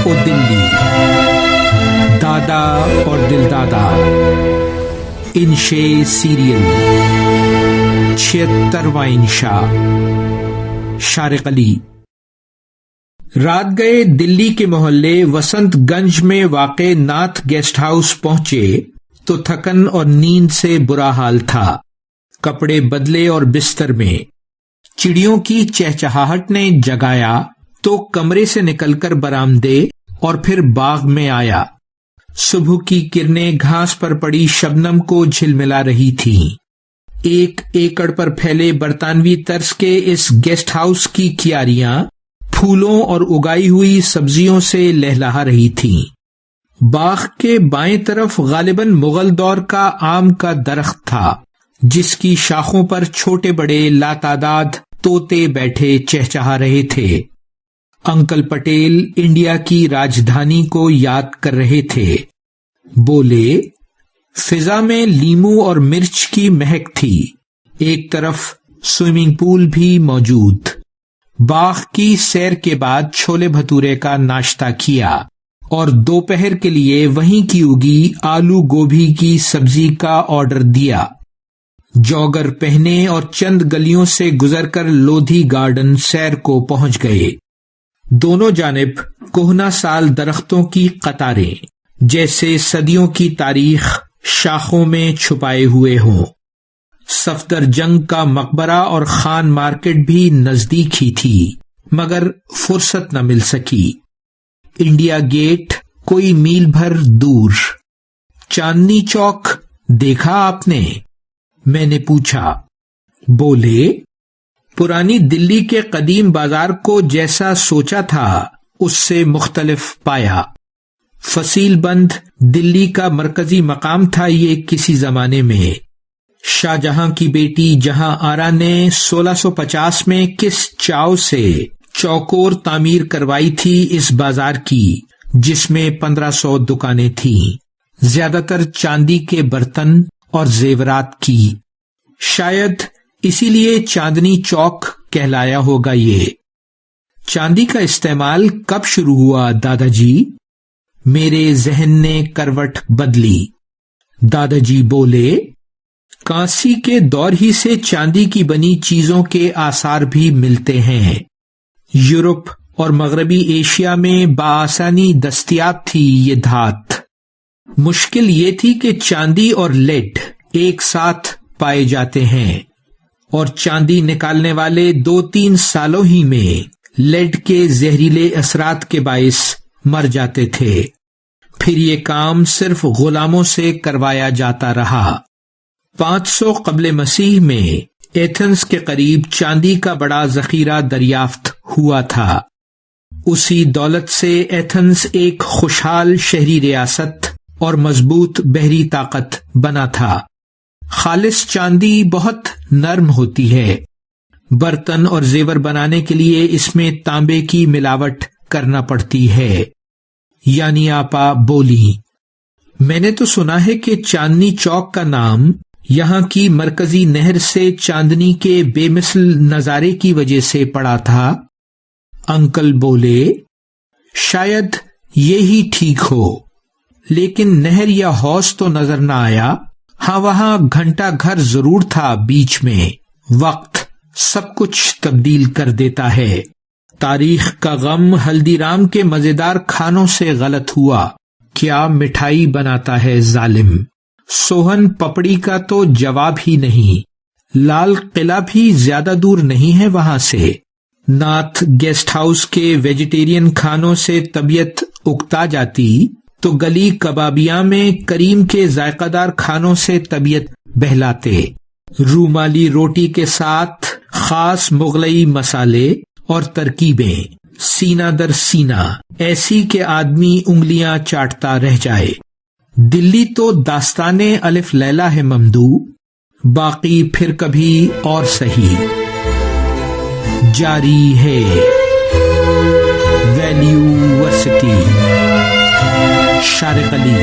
ओ दिल्ली, दादा और दिलदादा, इंशे सीरियल, 76वां इंशा, शारिक अली। रात गए दिल्ली के मोहल्ले वसंतगंज में वाक़े नाथ गेस्ट हाउस पहुंचे तो थकन और नींद से बुरा हाल था। कपड़े बदले और बिस्तर में। चिड़ियों की चहचहाहट ने जगाया तो कमरे से निकलकर बरामदे और फिर बाग में आया। सुबह की किरणें घास पर पड़ी शबनम को झिलमिला रही थीं। 1 एकड़ पर फैले बरतानवी तर्ज के इस गेस्ट हाउस की क्यारियां फूलों और उगाई हुई सब्जियों से लहलहा रही थीं। बाग के बाएं तरफ गालिबन मुगल दौर का आम का दरख्त था, जिसकी शाखों पर छोटे बड़े लातादाद तोते बैठे चहचहा रहे थे। अंकल पटेल इंडिया की राजधानी को याद कर रहे थे। बोले, फिजा में लीमू और मिर्च की महक थी। एक तरफ स्विमिंग पूल भी मौजूद। बाग की सैर के बाद छोले भटूरे का नाश्ता किया और दोपहर के लिए वहीं की उगी आलू गोभी की सब्जी का ऑर्डर दिया। जॉगर पहने और चंद गलियों से गुजरकर लोधी गार्डन सैर को पहुंच गए। दोनों जानिब कोहना साल दरख्तों की कतारें, जैसे सदियों की तारीख शाखों में छुपाए हुए हों। सफदरजंग का मकबरा और खान मार्केट भी नजदीक ही थी, मगर फुर्सत न मिल सकी। इंडिया गेट कोई मील भर दूर। चांदनी चौक देखा आपने? मैंने पूछा। बोले, पुरानी दिल्ली के कदीम बाजार को जैसा सोचा था उससे मुख्तलिफ पाया। फसीलबंद दिल्ली का मरकजी मकाम था ये किसी जमाने में। शाहजहां की बेटी जहां आरा ने 1650 में किस चाव से चौकोर तामीर करवाई थी इस बाजार की, जिसमें 1500 दुकानें थीं, ज्यादातर चांदी के बर्तन और जेवरात की। शायद इसीलिए चांदनी चौक कहलाया होगा ये। चांदी का इस्तेमाल कब शुरू हुआ दादाजी? मेरे जहन ने करवट बदली। दादाजी बोले, कांसी के दौर ही से चांदी की बनी चीजों के आसार भी मिलते हैं। यूरोप और मगरबी एशिया में बाआसानी दस्तयाब थी ये धात। मुश्किल ये थी कि चांदी और लेड एक साथ पाए जाते हैं और चांदी निकालने वाले 2-3 सालों ही में लेड के जहरीले असरात के बाइस मर जाते थे। फिर ये काम सिर्फ गुलामों से करवाया जाता रहा। 500 कबले मसीह में एथेंस के करीब चांदी का बड़ा जखीरा दरियाफ्त हुआ था। उसी दौलत से एथेंस एक खुशहाल शहरी रियासत और मजबूत बहरी ताकत बना था। खालिस चांदी बहुत नर्म होती है। बर्तन और जेवर बनाने के लिए इसमें तांबे की मिलावट करना पड़ती है। यानी आपा बोली, मैंने तो सुना है कि चांदनी चौक का नाम यहाँ की मरकजी नहर से चांदनी के बेमिसल नजारे की वजह से पड़ा था। अंकल बोले, शायद ये ही ठीक हो, लेकिन नहर या हौज तो नजर न आया। हाँ, वहां घंटा घर जरूर था बीच में। वक्त सब कुछ तब्दील कर देता है। तारीख का गम हल्दीराम के मजेदार खानों से गलत हुआ। क्या मिठाई बनाता है जालिम। सोहन पपड़ी का तो जवाब ही नहीं। लाल किला भी ज्यादा दूर नहीं है वहां से। नाथ गेस्ट हाउस के वेजिटेरियन खानों से तबीयत उकता जाती तो गली कबाबिया में करीम के जायकादार खानों से तबीयत बहलाते। रूमाली रोटी के साथ खास मुगलई मसाले और तरकीबें, सीना दर सीना, ऐसी के आदमी उंगलियां चाटता रह जाए। दिल्ली तो दास्ताने अलिफ लैला है ममदू, बाकी फिर कभी और सही। जारी है वैल्यूवर्सिटी। शारिक अली।